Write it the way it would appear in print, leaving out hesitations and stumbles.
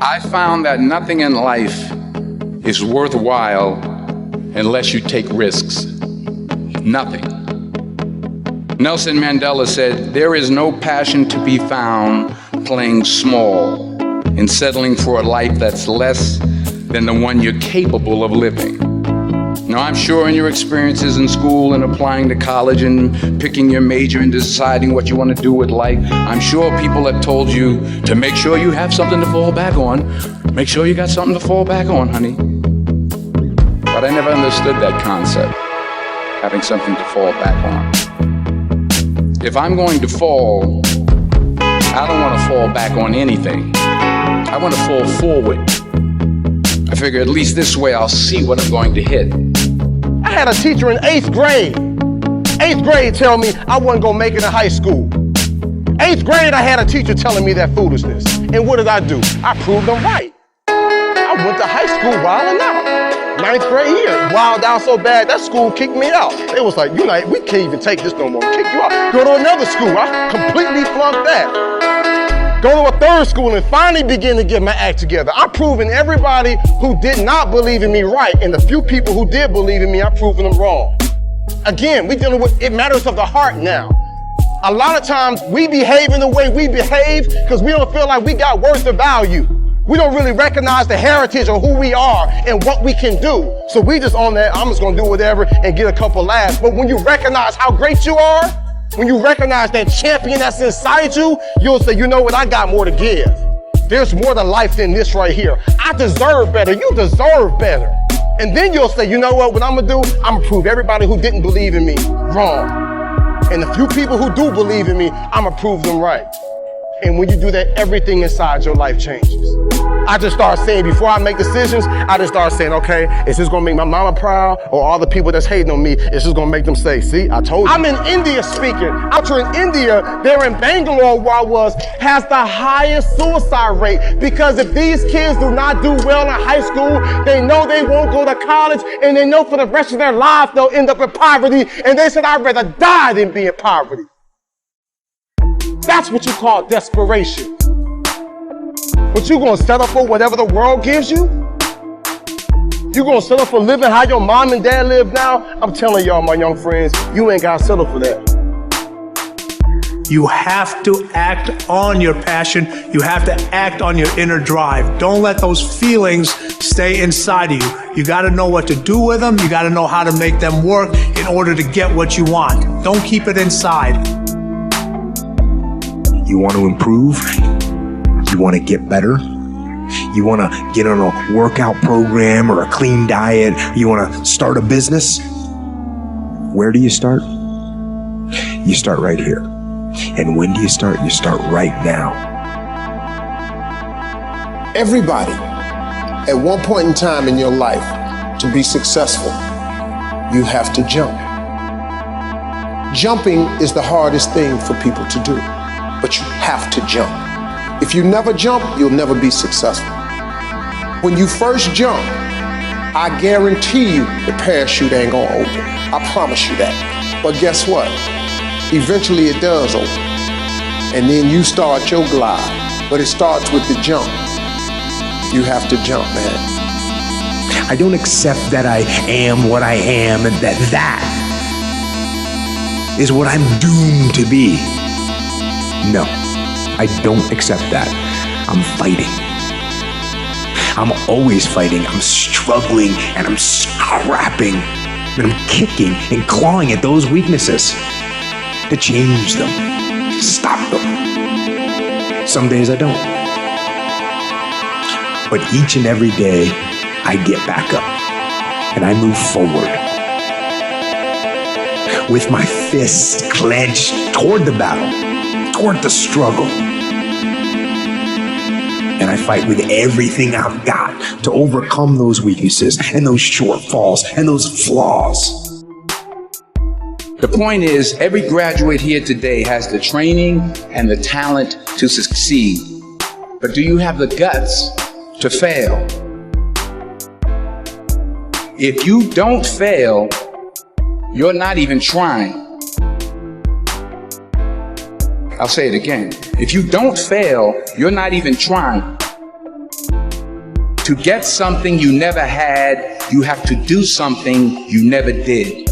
I found that nothing in life is worthwhile unless you take risks. Nothing. Nelson Mandela said, "There is no passion to be found playing small and settling for a life that's less than the one you're capable of living." Now, I'm sure in your experiences in school and applying to college and picking your major and deciding what you want to do with life, I'm sure people have told you to make sure you have something to fall back on. Make sure you got something to fall back on, honey. But I never understood that concept, having something to fall back on. If I'm going to fall, I don't want to fall back on anything. I want to fall forward. I figure at least this way I'll see what I'm going to hit. I had a teacher in 8th grade. 8th grade tell me I wasn't gonna make it in high school. 8th grade, I had a teacher telling me that foolishness. And what did I do? I proved them right. I went to high school wilding out. 9th grade year, wild out so bad that school kicked me out. It was like, we can't even take this no more. Kick you out. Go to another school. I completely flunked that. Go to a 3rd school and finally begin to get my act together. I'm proving everybody who did not believe in me right, and the few people who did believe in me, I'm proving them wrong. Again, we dealing with, it matters of the heart now. A lot of times we behave in the way we behave because we don't feel like we got worth or value. We don't really recognize the heritage of who we are and what we can do. So we just on that, I'm just gonna do whatever and get a couple laughs. But when you recognize how great you are, when you recognize that champion that's inside you, you'll say, you know what, I got more to give. There's more to life than this right here. I deserve better, you deserve better. And then you'll say, you know what I'm gonna do? I'm gonna prove everybody who didn't believe in me wrong. And the few people who do believe in me, I'm gonna prove them right. And when you do that, everything inside your life changes. I just start saying, before I make decisions, I just start saying, okay, is this gonna make my mama proud, or all the people that's hating on me, is this gonna make them say, see, I told you. I'm in India speaking. Out here in India, there in Bangalore where I was, has the highest suicide rate, because if these kids do not do well in high school, they know they won't go to college, and they know for the rest of their lives they'll end up in poverty, and they said, I'd rather die than be in poverty. That's what you call desperation. But you gonna settle for whatever the world gives you? You gonna settle for living how your mom and dad live now? I'm telling y'all, my young friends, you ain't gotta settle for that. You have to act on your passion. You have to act on your inner drive. Don't let those feelings stay inside of you. You gotta know what to do with them. You gotta know how to make them work in order to get what you want. Don't keep it inside. You want to improve? You want to get better? You want to get on a workout program or a clean diet? You want to start a business? Where do you start? You start right here. And when do you start? You start right now. Everybody, at one point in time in your life, to be successful, you have to jump. Jumping is the hardest thing for people to do, but you have to jump. If you never jump, you'll never be successful. When you first jump, I guarantee you the parachute ain't gonna open. I promise you that. But guess what? Eventually it does open. And then you start your glide. But it starts with the jump. You have to jump, man. I don't accept that I am what I am and that is what I'm doomed to be. No, I don't accept that. I'm fighting. I'm always fighting. I'm struggling and I'm scrapping. And I'm kicking and clawing at those weaknesses to change them, stop them. Some days I don't. But each and every day, I get back up and I move forward with my fists clenched toward the battle, toward the struggle. And I fight with everything I've got to overcome those weaknesses and those shortfalls and those flaws. The point is, every graduate here today has the training and the talent to succeed. But do you have the guts to fail? If you don't fail, you're not even trying. I'll say it again. If you don't fail, you're not even trying. To get something you never had, you have to do something you never did.